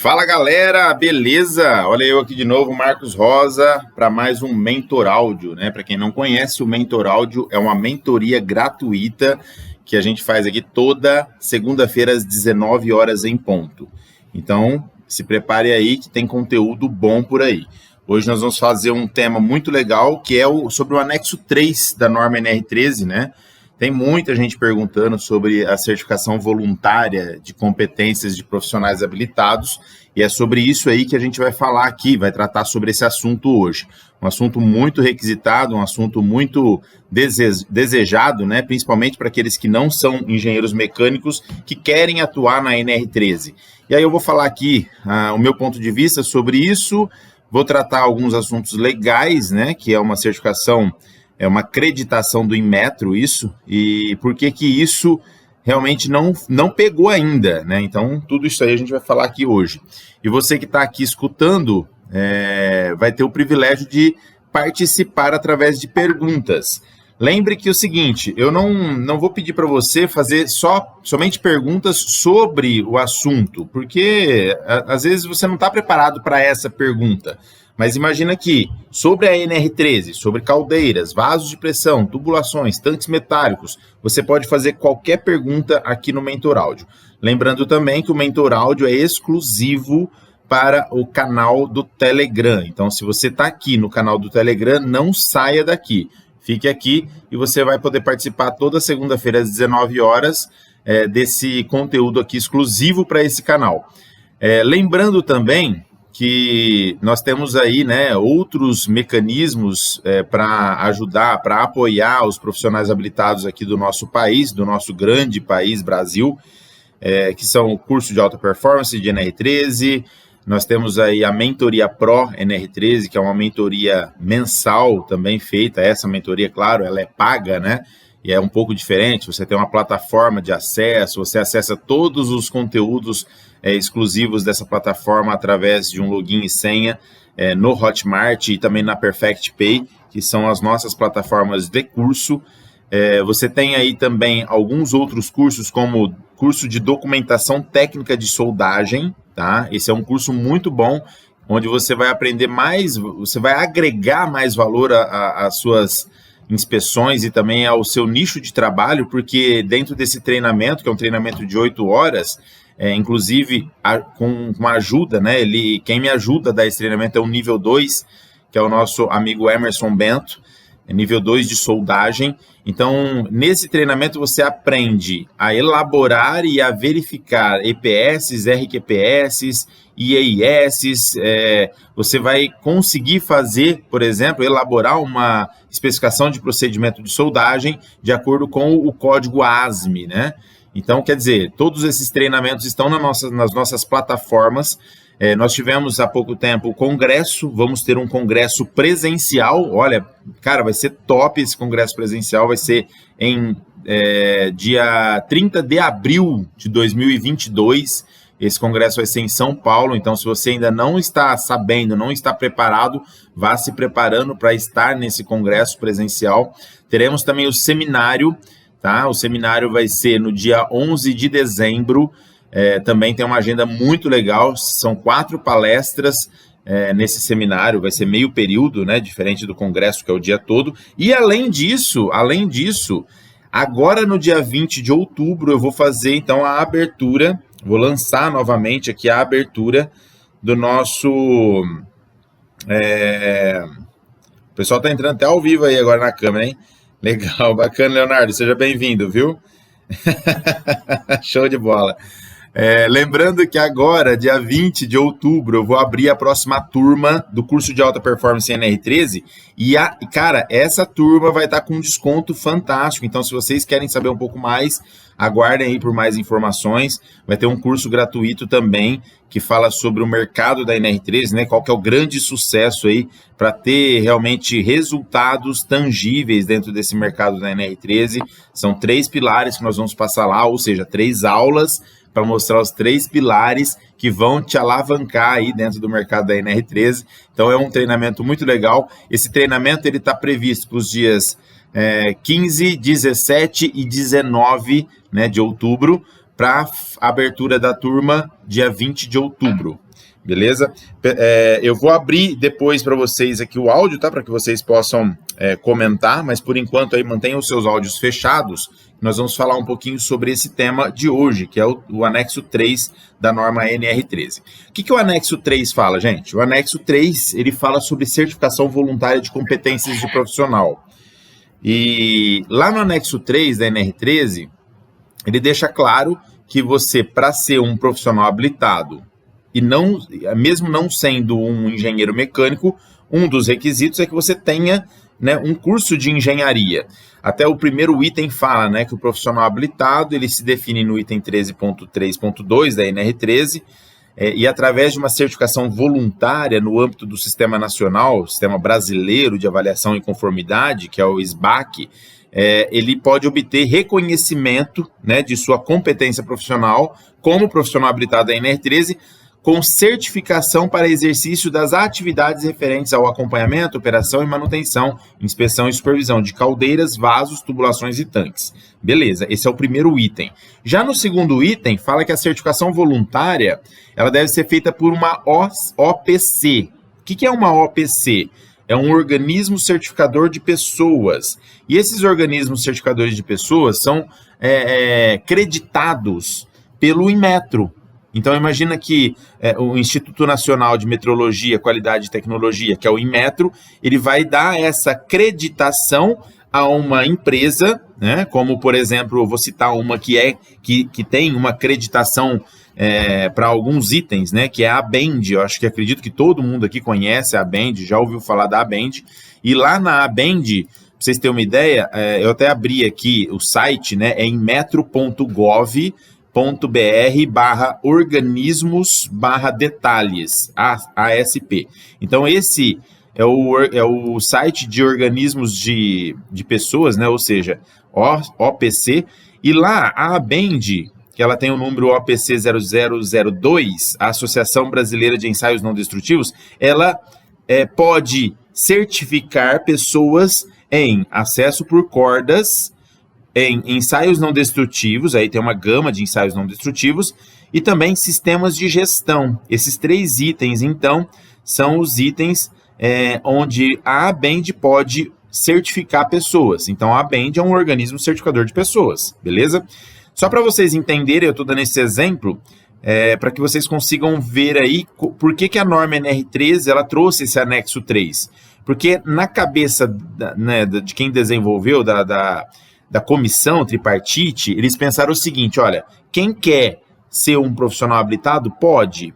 Fala galera, beleza? Olha eu aqui de novo, Marcos Rosa, para mais um Mentor Áudio, né? Para quem não conhece, o Mentor Áudio é uma mentoria gratuita que a gente faz aqui toda segunda-feira às 19 horas em ponto. Então, se prepare aí que tem conteúdo bom por aí. Hoje nós vamos fazer um tema muito legal, que é sobre o anexo 3 da norma NR13, né? Tem muita gente perguntando sobre a certificação voluntária de competências de profissionais habilitados, e é sobre isso aí que a gente vai falar aqui, vai tratar sobre esse assunto hoje. Um assunto muito requisitado, um assunto muito desejado, né? Principalmente para aqueles que não são engenheiros mecânicos que querem atuar na NR13. E aí eu vou falar aqui o meu ponto de vista sobre isso, vou tratar alguns assuntos legais, né? Que é uma certificação, é uma acreditação do Inmetro, isso, e por que isso realmente não pegou ainda, né? Então, tudo isso aí a gente vai falar aqui hoje. E você que está aqui escutando, vai ter o privilégio de participar através de perguntas. Lembre que é o seguinte, eu não vou pedir para você fazer somente perguntas sobre o assunto, porque às vezes você não está preparado para essa pergunta. Mas imagina que sobre a NR13, sobre caldeiras, vasos de pressão, tubulações, tanques metálicos, você pode fazer qualquer pergunta aqui no Mentor Áudio. Lembrando também que o Mentor Áudio é exclusivo para o canal do Telegram. Então, se você está aqui no canal do Telegram, não saia daqui. Fique aqui e você vai poder participar toda segunda-feira às 19 horas desse conteúdo aqui exclusivo para esse canal. Lembrando também que nós temos aí, né, outros mecanismos para ajudar, para apoiar os profissionais habilitados aqui do nosso país, do nosso grande país, Brasil, que são o curso de alta performance de NR13, nós temos aí a mentoria Pro NR13, que é uma mentoria mensal também feita, essa mentoria, claro, ela é paga, né, e é um pouco diferente, você tem uma plataforma de acesso, você acessa todos os conteúdos exclusivos dessa plataforma através de um login e senha no Hotmart e também na Perfect Pay, que são as nossas plataformas de curso. Você tem aí também alguns outros cursos, como curso de documentação técnica de soldagem, tá? Esse é um curso muito bom, onde você vai aprender mais, você vai agregar mais valor às suas inspeções e também ao seu nicho de trabalho, porque dentro desse treinamento, que é um treinamento de 8 horas, inclusive com uma ajuda, né? Quem me ajuda a dar esse treinamento é o nível 2, que é o nosso amigo Emerson Bento, nível 2 de soldagem. Então, nesse treinamento você aprende a elaborar e a verificar EPS, RQPS, IEIS, você vai conseguir fazer, por exemplo, elaborar uma especificação de procedimento de soldagem de acordo com o código ASME, né? Então, quer dizer, todos esses treinamentos estão nas nossas plataformas. Nós tivemos há pouco tempo o congresso, vamos ter um congresso presencial. Olha, cara, vai ser top esse congresso presencial, vai ser em dia 30 de abril de 2022. Esse congresso vai ser em São Paulo, então se você ainda não está sabendo, não está preparado, vá se preparando para estar nesse congresso presencial. Teremos também o seminário, tá? O seminário vai ser no dia 11 de dezembro, também tem uma agenda muito legal, são 4 palestras nesse seminário, vai ser meio período, né? Diferente do congresso, que é o dia todo. E além disso, agora no dia 20 de outubro eu vou fazer então a abertura, vou lançar novamente aqui a abertura do nosso... O pessoal está entrando até ao vivo aí agora na câmera, hein? Legal, bacana, Leonardo, seja bem-vindo, viu? Show de bola. Lembrando que agora, dia 20 de outubro, eu vou abrir a próxima turma do curso de alta performance NR13 e, cara, essa turma vai estar com um desconto fantástico. Então, se vocês querem saber um pouco mais, aguardem aí por mais informações. Vai ter um curso gratuito também que fala sobre o mercado da NR13, né? Qual que é o grande sucesso aí para ter realmente resultados tangíveis dentro desse mercado da NR13. São 3 pilares que nós vamos passar lá, ou seja, 3 aulas para mostrar os 3 pilares que vão te alavancar aí dentro do mercado da NR13. Então é um treinamento muito legal. Esse treinamento ele está previsto para os dias 15, 17 e 19, né, de outubro, para a abertura da turma dia 20 de outubro. Beleza? Eu vou abrir depois para vocês aqui o áudio, tá? Para que vocês possam comentar, mas por enquanto aí mantenham os seus áudios fechados. Nós vamos falar um pouquinho sobre esse tema de hoje, que é o anexo 3 da norma NR13. O que o anexo 3 fala, gente? O anexo 3, ele fala sobre certificação voluntária de competências de profissional. E lá no anexo 3 da NR13, ele deixa claro que você, para ser um profissional habilitado, e não, mesmo não sendo um engenheiro mecânico, um dos requisitos é que você tenha, né, um curso de engenharia. Até o primeiro item fala, né, que o profissional habilitado ele se define no item 13.3.2 da NR13, e através de uma certificação voluntária no âmbito do Sistema Nacional, Sistema Brasileiro de Avaliação e Conformidade, que é o SBAC, ele pode obter reconhecimento, né, de sua competência profissional como profissional habilitado da NR13, com certificação para exercício das atividades referentes ao acompanhamento, operação e manutenção, inspeção e supervisão de caldeiras, vasos, tubulações e tanques. Beleza, esse é o primeiro item. Já no segundo item, fala que a certificação voluntária ela deve ser feita por uma OPC. O que é uma OPC? É um organismo certificador de pessoas. E esses organismos certificadores de pessoas são creditados pelo Inmetro. Então, imagina que o Instituto Nacional de Metrologia, Qualidade e Tecnologia, que é o Inmetro, ele vai dar essa acreditação a uma empresa, né? Como, por exemplo, eu vou citar uma que tem uma acreditação para alguns itens, né? Que é a ABEND. Eu acredito que todo mundo aqui conhece a ABEND, já ouviu falar da ABEND. E lá na ABEND, para vocês terem uma ideia, eu até abri aqui o site, né? É inmetro.gov.br/organismos/detalhes, ASP. Então, esse é o site de organismos de pessoas, né? Ou seja, OPC. E lá, a ABEND, que ela tem o número OPC 0002, a Associação Brasileira de Ensaios Não Destrutivos, ela pode certificar pessoas em acesso por cordas, em ensaios não destrutivos, aí tem uma gama de ensaios não destrutivos, e também sistemas de gestão. Esses 3 itens, então, são os itens onde a ABEND pode certificar pessoas. Então, a ABEND é um organismo certificador de pessoas, beleza? Só para vocês entenderem, eu estou dando esse exemplo, para que vocês consigam ver aí por que a norma NR13 ela trouxe esse anexo 3. Porque na cabeça de quem desenvolveu, da comissão tripartite, eles pensaram o seguinte, olha, quem quer ser um profissional habilitado pode,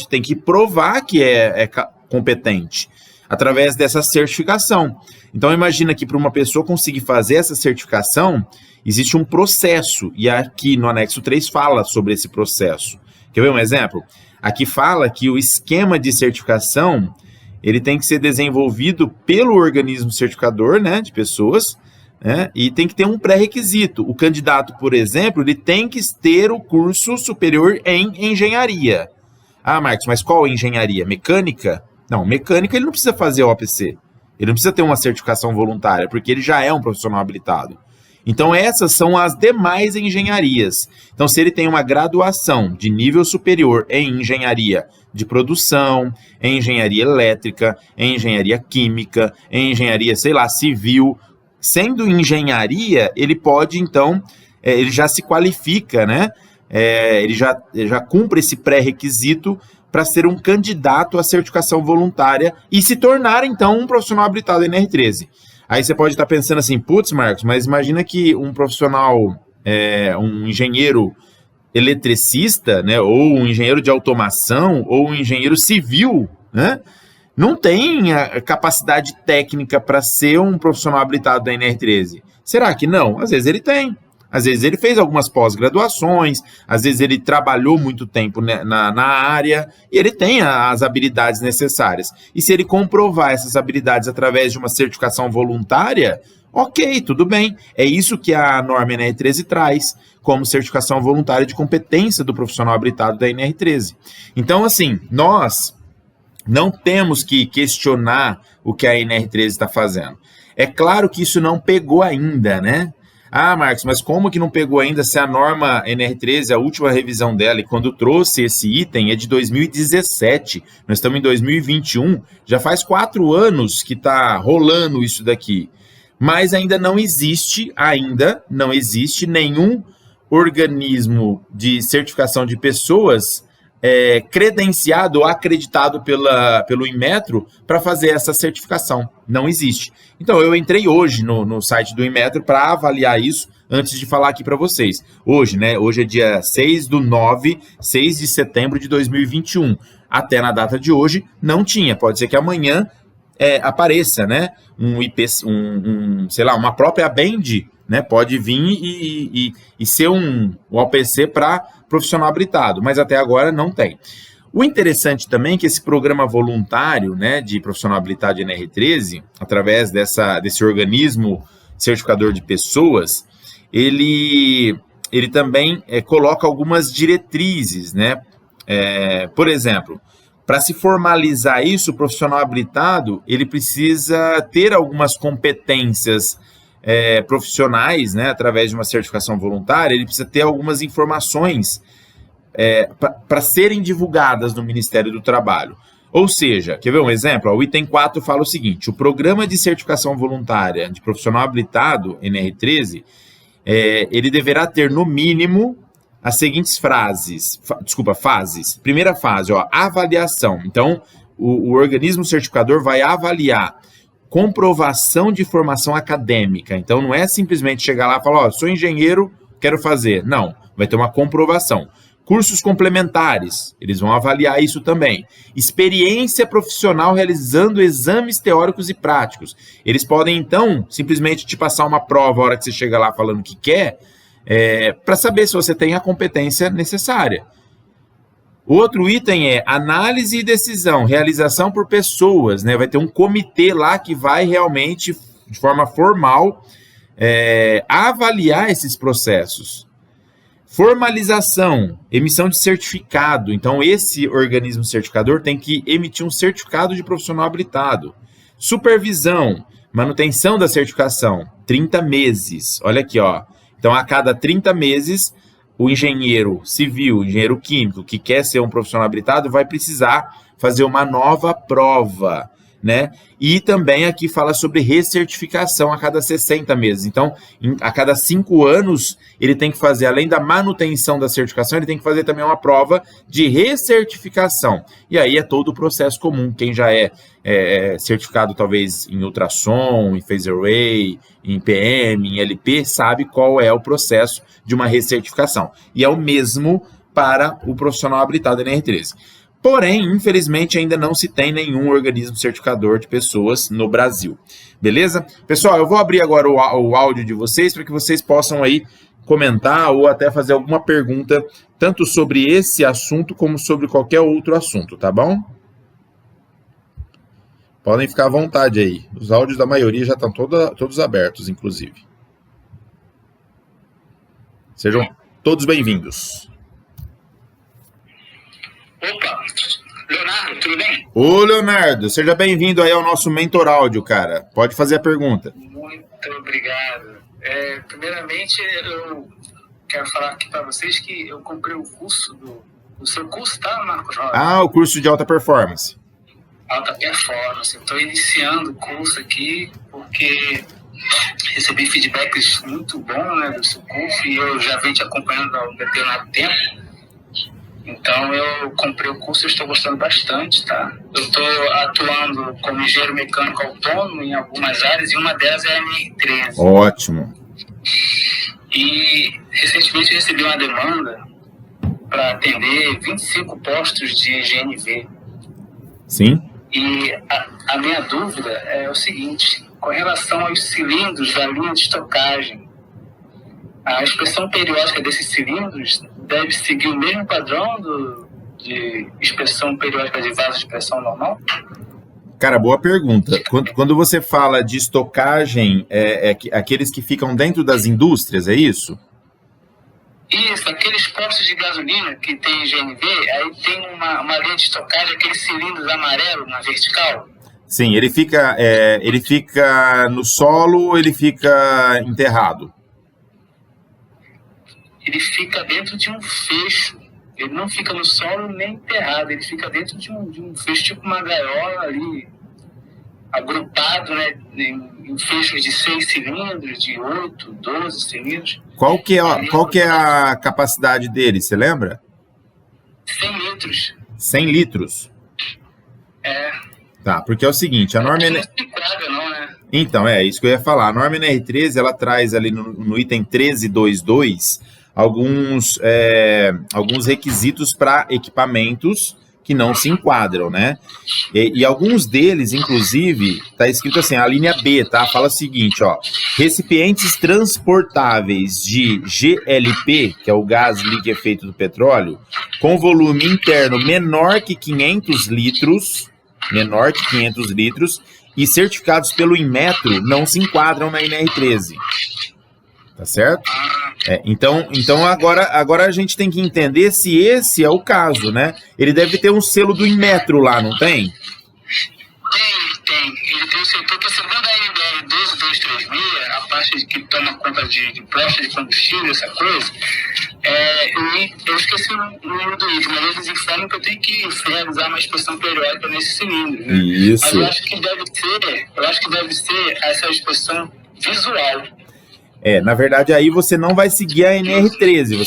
tem que provar que é competente, através dessa certificação. Então, imagina que para uma pessoa conseguir fazer essa certificação, existe um processo, e aqui no anexo 3 fala sobre esse processo. Quer ver um exemplo? Aqui fala que o esquema de certificação, ele tem que ser desenvolvido pelo organismo certificador, né, de pessoas, e tem que ter um pré-requisito. O candidato, por exemplo, ele tem que ter o curso superior em engenharia. Ah, Marcos, mas qual engenharia? Mecânica? Não, mecânica ele não precisa fazer OPC. Ele não precisa ter uma certificação voluntária, porque ele já é um profissional habilitado. Então, essas são as demais engenharias. Então, se ele tem uma graduação de nível superior em engenharia de produção, em engenharia elétrica, em engenharia química, em engenharia, civil, sendo engenharia, ele pode, então, ele já se qualifica, né? Ele já cumpre esse pré-requisito para ser um candidato à certificação voluntária e se tornar, então, um profissional habilitado NR13. Aí você pode estar pensando assim, putz, Marcos, mas imagina que um profissional, um engenheiro eletricista, né, ou um engenheiro de automação, ou um engenheiro civil, né, não tem a capacidade técnica para ser um profissional habilitado da NR13. Será que não? Às vezes ele tem. Às vezes ele fez algumas pós-graduações, às vezes ele trabalhou muito tempo na área e ele tem as habilidades necessárias. E se ele comprovar essas habilidades através de uma certificação voluntária, ok, tudo bem. É isso que a norma NR13 traz como certificação voluntária de competência do profissional habilitado da NR13. Então, assim, nós não temos que questionar o que a NR13 está fazendo. É claro que isso não pegou ainda, né? Ah, Marcos, mas como que não pegou ainda se a norma NR13, a última revisão dela, e quando trouxe esse item é de 2017, nós estamos em 2021, já faz 4 anos que está rolando isso daqui, mas ainda não existe nenhum organismo de certificação de pessoas credenciado ou acreditado pelo Inmetro para fazer essa certificação. Não existe. Então, eu entrei hoje no site do Inmetro para avaliar isso antes de falar aqui para vocês. Hoje, né? Hoje é dia 6 de setembro de 2021. Até na data de hoje, não tinha. Pode ser que amanhã apareça, né? Sei lá, uma própria BEND, né? Pode vir e ser um OPC para profissional habilitado, mas até agora não tem. O interessante também é que esse programa voluntário, né, de profissional habilitado de NR13, através desse organismo certificador de pessoas, ele também coloca algumas diretrizes, né? Por exemplo, para se formalizar isso, o profissional habilitado, ele precisa ter algumas competências profissionais, né, através de uma certificação voluntária, ele precisa ter algumas informações para serem divulgadas no Ministério do Trabalho. Ou seja, quer ver um exemplo? O item 4 fala o seguinte: o programa de certificação voluntária de profissional habilitado, NR13, ele deverá ter, no mínimo, as seguintes fases. Primeira fase, avaliação. Então, o organismo certificador vai avaliar comprovação de formação acadêmica. Então, não é simplesmente chegar lá e falar, sou engenheiro, quero fazer. Não, vai ter uma comprovação. Cursos complementares, eles vão avaliar isso também. Experiência profissional realizando exames teóricos e práticos. Eles podem, então, simplesmente te passar uma prova a hora que você chega lá falando que quer, para saber se você tem a competência necessária. Outro item é análise e decisão, realização por pessoas, né? Vai ter um comitê lá que vai realmente, de forma formal, avaliar esses processos. Formalização, emissão de certificado. Então, esse organismo certificador tem que emitir um certificado de profissional habilitado. Supervisão, manutenção da certificação, 30 meses. Olha aqui, ó. Então, a cada 30 meses, o engenheiro civil, engenheiro químico, que quer ser um profissional habilitado, vai precisar fazer uma nova prova, né? E também aqui fala sobre recertificação a cada 60 meses. Então, a cada 5 anos, ele tem que fazer, além da manutenção da certificação, ele tem que fazer também uma prova de recertificação. E aí é todo o processo comum. Quem já é certificado, talvez, em ultrassom, em phased array, em PM, em LP, sabe qual é o processo de uma recertificação. E é o mesmo para o profissional habilitado NR13. Porém, infelizmente, ainda não se tem nenhum organismo certificador de pessoas no Brasil. Beleza? Pessoal, eu vou abrir agora o áudio de vocês para que vocês possam aí comentar ou até fazer alguma pergunta, tanto sobre esse assunto como sobre qualquer outro assunto, tá bom? Podem ficar à vontade aí. Os áudios da maioria já estão todos abertos, inclusive. Sejam todos bem-vindos. Opa, Leonardo, tudo bem? Ô, Leonardo, seja bem-vindo aí ao nosso Mentor Áudio, cara. Pode fazer a pergunta. Muito obrigado. Primeiramente, eu quero falar aqui para vocês que eu comprei o curso o seu curso, tá, Marcos Rosa? Ah, o curso de alta performance. Alta performance. Estou iniciando o curso aqui porque recebi feedbacks muito bons, né, do seu curso e eu já venho te acompanhando há um determinado tempo. Então, eu comprei o curso e estou gostando bastante, tá? Eu estou atuando como engenheiro mecânico autônomo em algumas áreas e uma delas é a NR13. Ótimo. E, recentemente, eu recebi uma demanda para atender 25 postos de GNV. Sim. E a minha dúvida é o seguinte, com relação aos cilindros da linha de estocagem, a inspeção periódica desses cilindros deve seguir o mesmo padrão de inspeção periódica de vasos de pressão normal? Cara, boa pergunta. Quando você fala de estocagem, aqueles que ficam dentro das indústrias, é isso? Isso, aqueles postos de gasolina que tem GNV, aí tem uma linha de estocagem, aqueles cilindros amarelos na vertical. Sim, ele fica no solo ou ele fica enterrado? ele fica dentro de um fecho. Ele não fica no solo nem enterrado, ele fica dentro de um fecho, tipo uma gaiola ali, agrupado, né, em fechos de 6 cilindros, de 8, 12 cilindros. Qual que é a capacidade dele, você lembra? 100 litros. 100 litros? É. Tá, porque é o seguinte, a norma... Não se enquadra, não, né? Então, é isso que eu ia falar. A norma NR13, ela traz ali no item 13.2.2 alguns requisitos para equipamentos que não se enquadram, né? E alguns deles, inclusive, tá escrito assim, a linha B, tá? Fala o seguinte, ó, recipientes transportáveis de GLP, que é o gás liquefeito do petróleo, com volume interno menor que 500 litros, e certificados pelo Inmetro não se enquadram na NR13. Tá certo? Então agora a gente tem que entender se esse é o caso, né? Ele deve ter um selo do Inmetro lá, não tem? Tem. Ele tem o setor, para segundo a NBR 12236, a parte que toma conta de posta de combustível, essa coisa, eu esqueci o número do item, mas eles informam que eu tenho que realizar uma inspeção periódica nesse cilindro. Né? Isso. Mas eu acho que deve ser essa inspeção visual. Na verdade, aí você não vai seguir a NR13,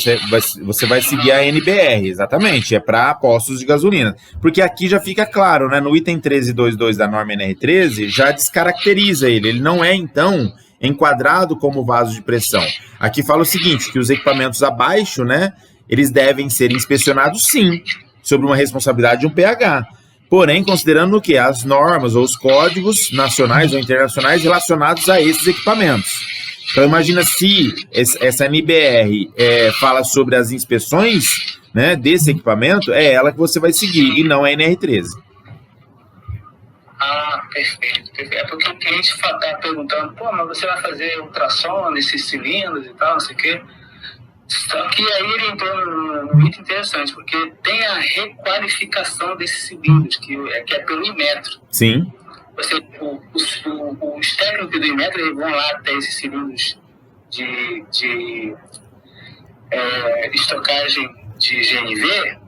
você vai seguir a NBR, exatamente, é para postos de gasolina. Porque aqui já fica claro, né, no item 13.2.2 da norma NR13, já descaracteriza ele não é, então, enquadrado como vaso de pressão. Aqui fala o seguinte, que os equipamentos abaixo, né, eles devem ser inspecionados, sim, sob uma responsabilidade de um PH. Porém, considerando o quê? As normas ou os códigos nacionais ou internacionais relacionados a esses equipamentos. Então, imagina se essa NBR fala sobre as inspeções, né, desse equipamento, é ela que você vai seguir, e não a NR13. Perfeito. É porque o cliente está perguntando, mas você vai fazer ultrassom nesses cilindros e tal, não sei o quê. Só que aí ele entrou num item interessante, porque tem a requalificação desses cilindros, que é pelo Inmetro. Sim. Os técnicos do Inmetro eles vão lá até esses cilindros de estocagem de GNV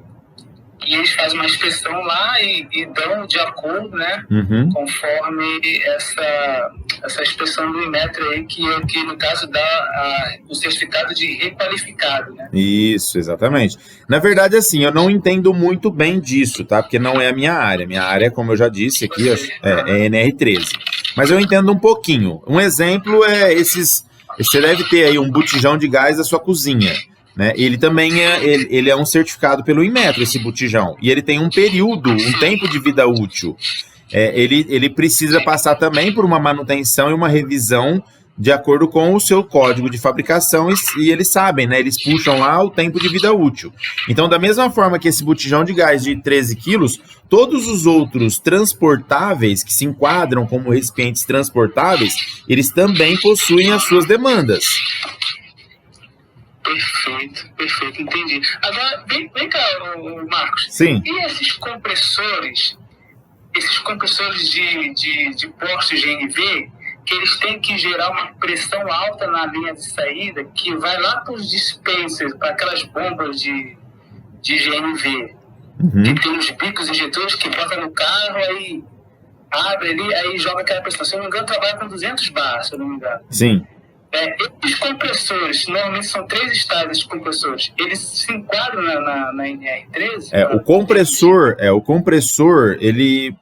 e eles fazem uma inspeção lá e dão de acordo, né, conforme essa inspeção do Inmetro aí, que no caso dá o certificado de requalificado, né? Isso, exatamente. Na verdade, assim, eu não entendo muito bem disso, tá? Porque não é a minha área. Minha área, como eu já disse aqui, é NR13. Mas eu entendo um pouquinho. Um exemplo é você deve ter aí um botijão de gás da sua cozinha. Né? Ele também ele é um certificado pelo Inmetro, esse botijão. E ele tem um período, um tempo de vida útil. Ele precisa passar também por uma manutenção e uma revisão de acordo com o seu código de fabricação e eles sabem, né? Eles puxam lá o tempo de vida útil. Então, da mesma forma que esse botijão de gás de 13 quilos, todos os outros transportáveis que se enquadram como recipientes transportáveis, eles também possuem as suas demandas. Perfeito, entendi. Agora, vem cá, Marcos. Sim. E esses compressores de postos GNV, que eles têm que gerar uma pressão alta na linha de saída, que vai lá para os dispensers, para aquelas bombas de GNV, que tem os bicos injetores que botam no carro, aí abre ali, aí joga aquela pressão. Se eu não me engano, trabalha com 200 bar, se eu não me engano. Sim. Esses compressores, normalmente são 3 estágios de compressores, eles se enquadram na NR13? O compressor, ele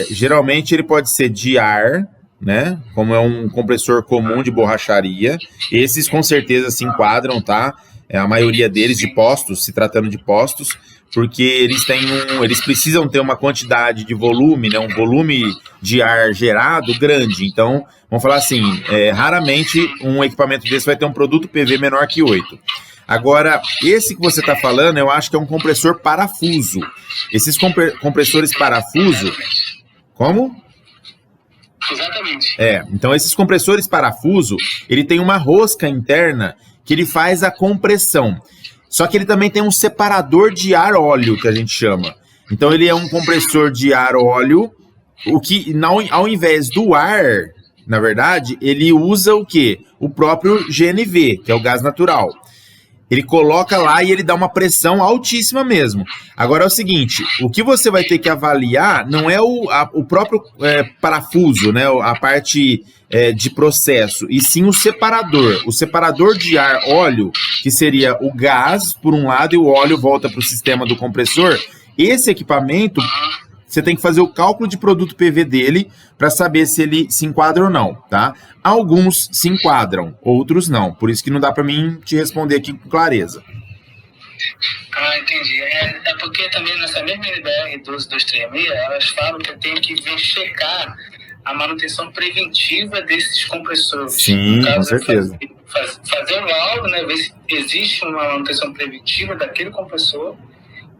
geralmente ele pode ser de ar, né? Como é um compressor comum de borracharia. Esses com certeza se enquadram, tá? A maioria deles de postos, se tratando de postos, porque eles precisam ter uma quantidade de volume, né? Um volume de ar gerado grande. Então, vamos falar assim, raramente um equipamento desse vai ter um produto PV menor que 8. Agora, esse que você está falando, eu acho que é um compressor parafuso. Esses compressores parafuso... Como? Exatamente. Então esses compressores parafuso, ele tem uma rosca interna que ele faz a compressão. Só que ele também tem um separador de ar-óleo, que a gente chama. Então ele é um compressor de ar-óleo, o que ao invés do ar, na verdade, ele usa o quê? O próprio GNV, que é o gás natural. Ele coloca lá e ele dá uma pressão altíssima mesmo. Agora é o seguinte, o que você vai ter que avaliar não é o próprio parafuso, né, a parte de processo, e sim o separador. O separador de ar óleo, que seria o gás por um lado e o óleo volta para o sistema do compressor. Esse equipamento, você tem que fazer o cálculo de produto PV dele para saber se ele se enquadra ou não, tá? Alguns se enquadram, outros não. Por isso que não dá para mim te responder aqui com clareza. Ah, entendi. É porque também nessa mesma NBR 12236, elas falam que eu tenho que checar a manutenção preventiva desses compressores. Sim, com certeza. Fazer um laudo, né, ver se existe uma manutenção preventiva daquele compressor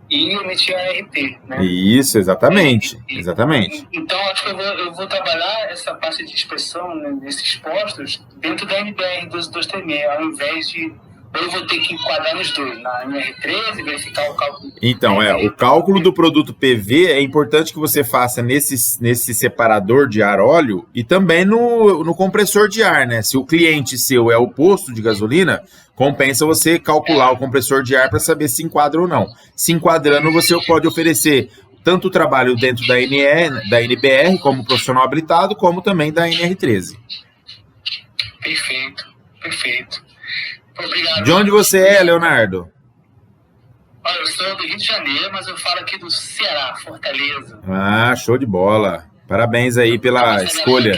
e emitir a ART, né? Isso, exatamente. Exatamente. Então, acho que eu vou trabalhar essa parte de inspeção, né, nesses postos dentro da NBR 12236, ao invés de eu vou ter que enquadrar nos dois, na NR13, verificar o cálculo. Então, o cálculo do produto PV é importante que você faça nesse separador de ar óleo e também no compressor de ar, né? Se o cliente seu é o posto de gasolina, compensa você calcular o compressor de ar para saber se enquadra ou não. Se enquadrando, você pode oferecer tanto o trabalho dentro da NBR, como profissional habilitado, como também da NR13. Perfeito. Obrigado. De onde você é, Leonardo? Olha, eu sou do Rio de Janeiro, mas eu falo aqui do Ceará, Fortaleza. Ah, show de bola. Parabéns aí pela escolha.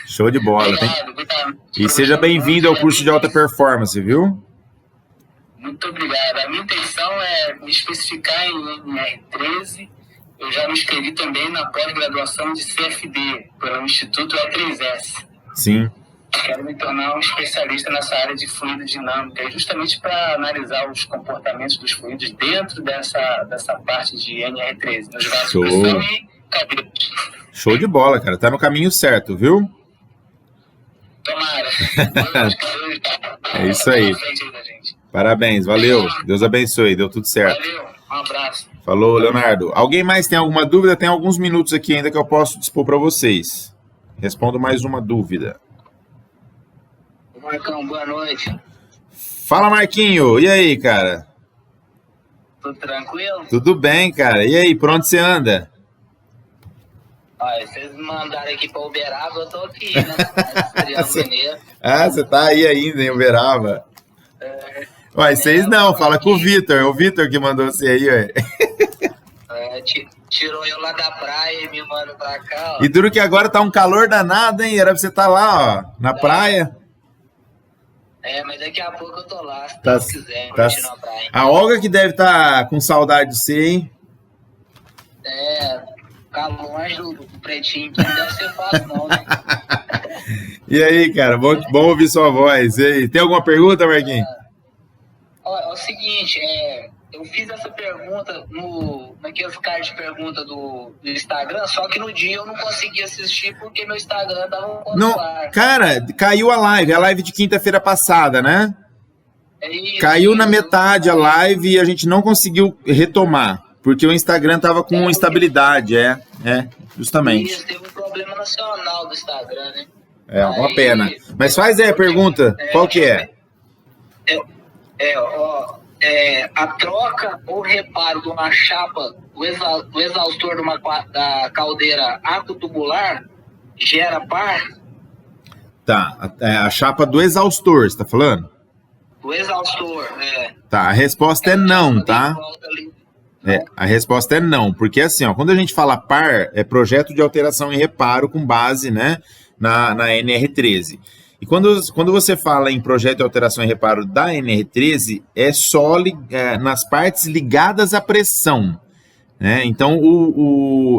Show de bola. Obrigado. E seja bem-vindo ao curso de alta performance, viu? Muito obrigado. A minha intenção é me especificar em NR13. Eu já me inscrevi também na pós-graduação de CFD, pelo Instituto E3S. Sim. Quero me tornar um especialista nessa área de fluido dinâmica, justamente para analisar os comportamentos dos fluidos dentro dessa parte de NR13, nos vasos de pressão e cabelos. Show de bola, cara. Tá no caminho certo, viu? Tomara. É isso aí. Parabéns, valeu. Deus abençoe, deu tudo certo. Valeu, um abraço. Falou, Leonardo. Alguém mais tem alguma dúvida? Tem alguns minutos aqui ainda que eu posso dispor para vocês. Respondo mais uma dúvida. Marcão, boa noite. Fala, Marquinho. E aí, cara? Tudo tranquilo? Tudo bem, cara. E aí, por onde você anda? Olha, vocês me mandaram aqui para Uberaba, eu tô aqui, né? Você tá aí ainda em Uberaba? Ué, vocês não, fala com o Vitor. É o Vitor que mandou você aí, ué. Tirou eu lá da praia e me manda pra cá, ó. E duro que agora tá um calor danado, hein? Era pra você estar lá, ó, na praia. Mas daqui a pouco eu tô lá, se Tá, Deus quiser, tá. curtindo a praia. A Olga que deve estar com saudade de você, hein? Ficar longe do pretinho, que não deve ser fácil não, né? E aí, cara, bom ouvir sua voz. E aí, tem alguma pergunta, Marquinhos? É o seguinte, eu fiz essa pergunta naqueles cards de pergunta do Instagram, só que no dia eu não consegui assistir porque meu Instagram tava Não, cara, caiu a live de quinta-feira passada, né? Caiu na metade a live e a gente não conseguiu retomar, porque o Instagram tava com instabilidade, justamente. Isso, teve um problema nacional do Instagram, né? Uma pena. Mas faz aí a pergunta, qual que é? A troca ou reparo de uma chapa do exaustor da caldeira aquotubular gera par? Tá, a chapa do exaustor, você tá falando? Do exaustor, Tá, a resposta é não, tá? A resposta é não, porque assim, ó, quando a gente fala par, é projeto de alteração e reparo com base, né, na NR13. E quando você fala em projeto de alteração e reparo da NR13, é só nas partes ligadas à pressão, né? Então,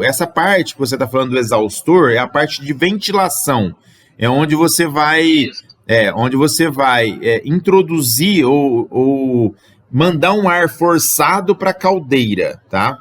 essa parte que você está falando do exaustor é a parte de ventilação, é onde você vai, introduzir ou mandar um ar forçado para a caldeira, tá?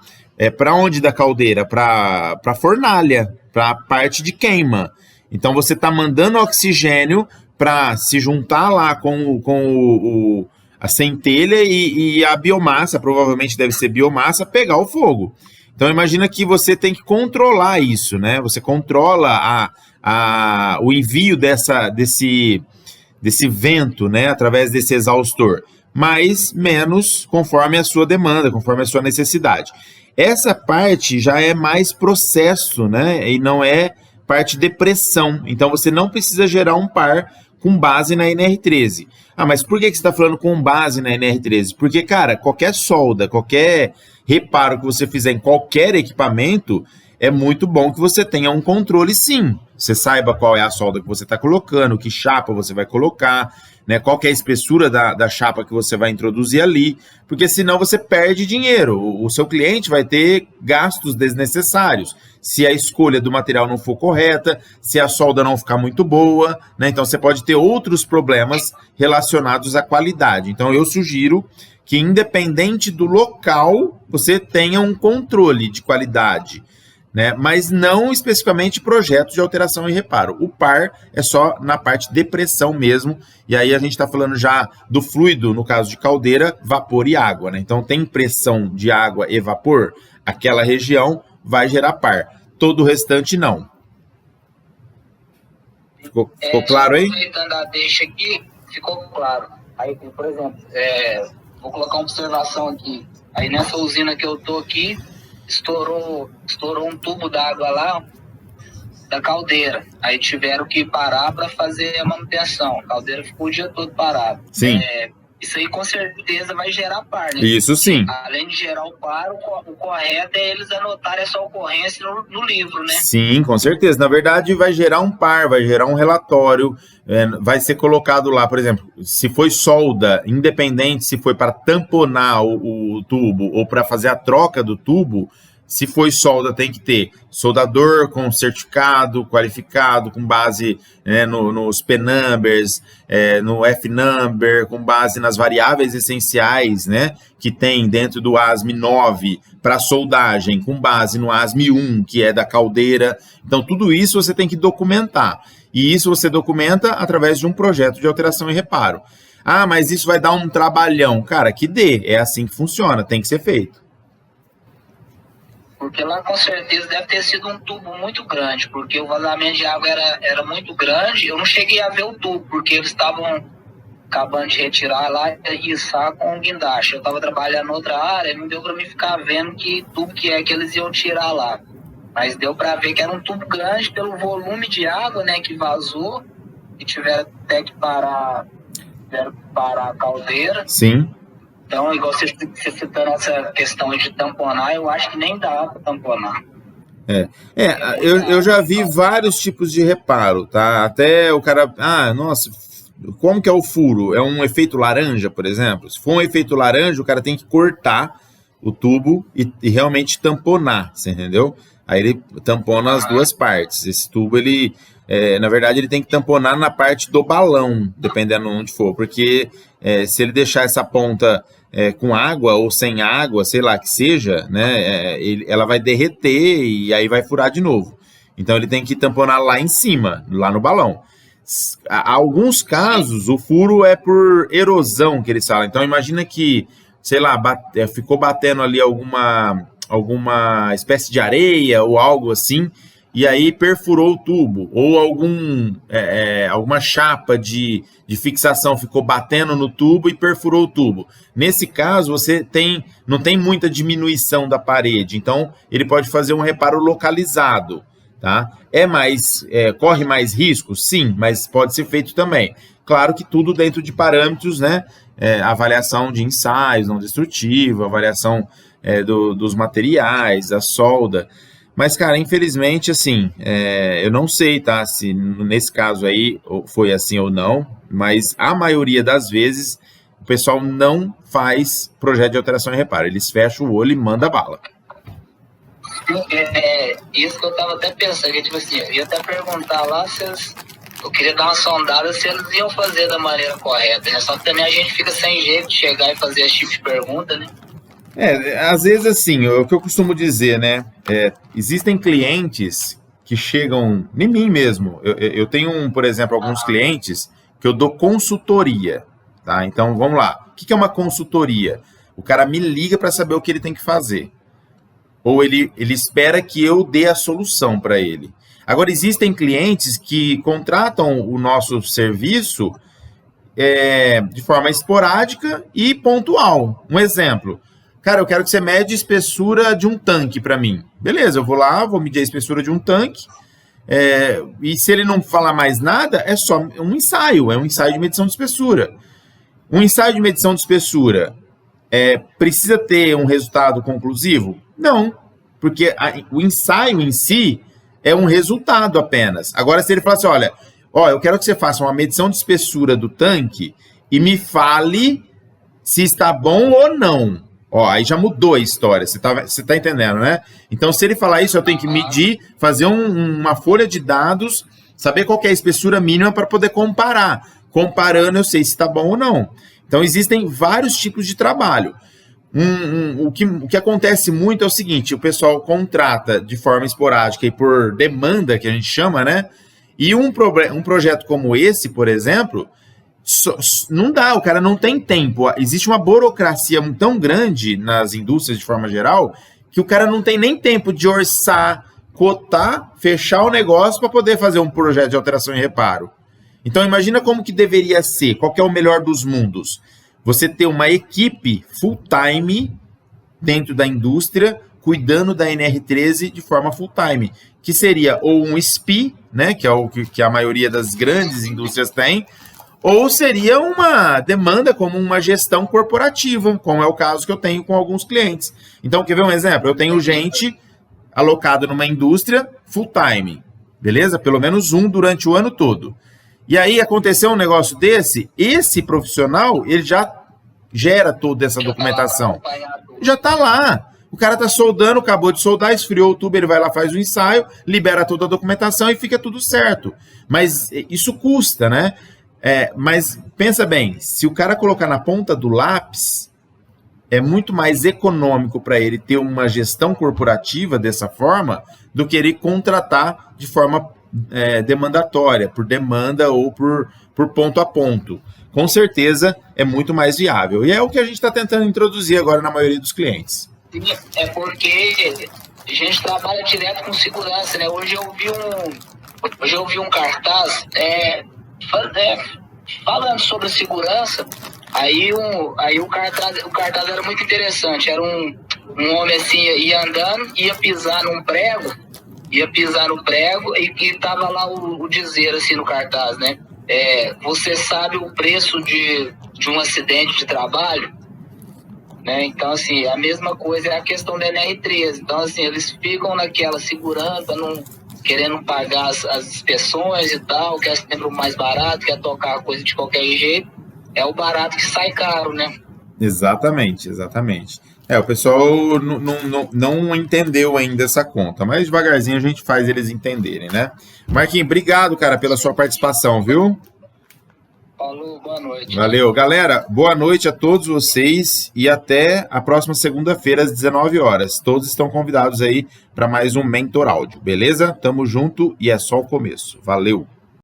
Para onde da caldeira? Para a fornalha, para a parte de queima. Então, você está mandando oxigênio para se juntar lá com a centelha e a biomassa, provavelmente deve ser biomassa, pegar o fogo. Então, imagina que você tem que controlar isso, né? Você controla o envio desse vento, né? Através desse exaustor. mas menos conforme a sua demanda, conforme a sua necessidade. Essa parte já é mais processo, né? E não é parte de pressão. Então você não precisa gerar um par com base na NR13. Ah, mas por que você está falando com base na NR13? Porque, cara, qualquer solda, qualquer reparo que você fizer em qualquer equipamento, é muito bom que você tenha um controle, sim. Você saiba qual é a solda que você está colocando, que chapa você vai colocar, né? Qual que é a espessura da chapa que você vai introduzir ali, porque senão você perde dinheiro. O seu cliente vai ter gastos desnecessários, se a escolha do material não for correta, se a solda não ficar muito boa, né? Então você pode ter outros problemas relacionados à qualidade. Então eu sugiro que, independente do local, você tenha um controle de qualidade, né? Mas não especificamente projetos de alteração e reparo. O par é só na parte de pressão mesmo, e aí a gente está falando já do fluido, no caso de caldeira, vapor e água, né? Então tem pressão de água e vapor, aquela região vai gerar par. Todo o restante não. Ficou claro aí? Aproveitando a deixa aqui, ficou claro. Aí, por exemplo, vou colocar uma observação aqui. Aí nessa usina que eu tô aqui, estourou um tubo d'água lá da caldeira. Aí tiveram que parar para fazer a manutenção. A caldeira ficou o dia todo parada. Sim. Isso aí com certeza vai gerar par, né? Isso sim. Além de gerar o par, o correto é eles anotarem essa ocorrência no livro, né? Sim, com certeza. Na verdade, vai gerar um par, vai gerar um relatório, vai ser colocado lá, por exemplo, se foi solda, independente se foi para tamponar o tubo ou para fazer a troca do tubo, se foi solda, tem que ter soldador com certificado, qualificado, com base, né, nos P-numbers, no F-number, com base nas variáveis essenciais, né, que tem dentro do ASME 9 para soldagem, com base no ASME 1, que é da caldeira. Então, tudo isso você tem que documentar. E isso você documenta através de um projeto de alteração e reparo. Ah, mas isso vai dar um trabalhão. Cara, que dê. É assim que funciona, tem que ser feito. Porque lá com certeza deve ter sido um tubo muito grande, porque o vazamento de água era muito grande. Eu não cheguei a ver o tubo, porque eles estavam acabando de retirar lá e içar com o guindaste. Eu estava trabalhando em outra área, não deu para mim ficar vendo que tubo que é que eles iam tirar lá. Mas deu para ver que era um tubo grande pelo volume de água, né, que vazou, e tiveram até que parar a caldeira. Sim. Então, igual você citando essa questão de tamponar, eu acho que nem dá para tamponar. Eu já vi vários tipos de reparo, tá? Até o cara, nossa, como que é o furo? É um efeito laranja, por exemplo? Se for um efeito laranja, o cara tem que cortar o tubo e realmente tamponar, você entendeu? Aí ele tampona as duas partes. Esse tubo, na verdade, ele tem que tamponar na parte do balão, dependendo onde for, porque se ele deixar essa ponta com água ou sem água, sei lá que seja, né, ela vai derreter e aí vai furar de novo. Então ele tem que tamponar lá em cima, lá no balão. Há alguns casos, o furo é por erosão, que eles falam. Então imagina que, sei lá, ficou batendo ali alguma espécie de areia ou algo assim, e aí perfurou o tubo, ou alguma chapa de fixação ficou batendo no tubo e perfurou o tubo. Nesse caso, você não tem muita diminuição da parede, então ele pode fazer um reparo localizado, tá? Corre mais risco? Sim, mas pode ser feito também. Claro que tudo dentro de parâmetros, né? Avaliação de ensaios não destrutivos, avaliação dos materiais, a solda. Mas, cara, infelizmente, assim, eu não sei, tá, se nesse caso aí foi assim ou não, mas a maioria das vezes o pessoal não faz projeto de alteração e reparo. Eles fecham o olho e mandam bala. Isso que eu tava até pensando, que, tipo assim, eu ia até perguntar lá se eu queria dar uma sondada se eles iam fazer da maneira correta, né? Só que também a gente fica sem jeito de chegar e fazer esse tipo de pergunta, né? Às vezes, assim, o que eu costumo dizer, né? Existem clientes que chegam, em mim mesmo. Eu tenho, por exemplo, alguns clientes que eu dou consultoria, tá? Então, vamos lá. O que é uma consultoria? O cara me liga para saber o que ele tem que fazer. Ou ele espera que eu dê a solução para ele. Agora, existem clientes que contratam o nosso serviço de forma esporádica e pontual. Um exemplo. Cara, eu quero que você mede a espessura de um tanque para mim. Beleza, eu vou lá, vou medir a espessura de um tanque. E se ele não falar mais nada, é só um ensaio. É um ensaio de medição de espessura. Um ensaio de medição de espessura precisa ter um resultado conclusivo? Não, porque o ensaio em si é um resultado apenas. Agora, se ele falar assim, olha, eu quero que você faça uma medição de espessura do tanque e me fale se está bom ou não. Aí já mudou a história, você tá entendendo, né? Então, se ele falar isso, eu tenho que medir, fazer uma folha de dados, saber qual que é a espessura mínima para poder comparar. Comparando, eu sei se está bom ou não. Então, existem vários tipos de trabalho. O que acontece muito é o seguinte, o pessoal contrata de forma esporádica e por demanda, que a gente chama, né? E um projeto como esse, por exemplo, não dá, o cara não tem tempo. Existe uma burocracia tão grande nas indústrias de forma geral que o cara não tem nem tempo de orçar, cotar, fechar o negócio para poder fazer um projeto de alteração e reparo. Então imagina como que deveria ser, qual que é o melhor dos mundos. Você ter uma equipe full-time dentro da indústria cuidando da NR13 de forma full-time, que seria ou um SPI, né, que é o que a maioria das grandes indústrias tem, ou seria uma demanda como uma gestão corporativa, como é o caso que eu tenho com alguns clientes. Então, quer ver um exemplo? Eu tenho gente alocada numa indústria full-time, beleza? Pelo menos um durante o ano todo. E aí aconteceu um negócio desse, esse profissional, ele já gera toda essa documentação. Já está lá. O cara está soldando, acabou de soldar, esfriou o tubo, ele vai lá, faz o ensaio, libera toda a documentação e fica tudo certo. Mas isso custa, né? Mas pensa bem, se o cara colocar na ponta do lápis, é muito mais econômico para ele ter uma gestão corporativa dessa forma do que ele contratar de forma demandatória, por demanda ou por ponto a ponto. Com certeza é muito mais viável. E é o que a gente está tentando introduzir agora na maioria dos clientes. É porque a gente trabalha direto com segurança, né? Hoje eu vi um cartaz falando sobre segurança. Aí o cartaz era muito interessante. Era um homem assim, ia andando, ia pisar no prego e tava lá o dizer assim no cartaz, né? Você sabe o preço de um acidente de trabalho? Né? Então, assim, a mesma coisa é a questão da NR13. Então, assim, eles ficam naquela segurando, querendo pagar as inspeções e tal, quer sempre o mais barato, quer tocar a coisa de qualquer jeito. É o barato que sai caro, né? Exatamente. O pessoal não entendeu ainda essa conta, mas devagarzinho a gente faz eles entenderem, né? Marquinhos, obrigado, cara, pela sua participação, viu? Falou, boa noite. Valeu. Galera, boa noite a todos vocês e até a próxima segunda-feira às 19 horas. Todos estão convidados aí para mais um Mentor Áudio, beleza? Tamo junto e é só o começo. Valeu!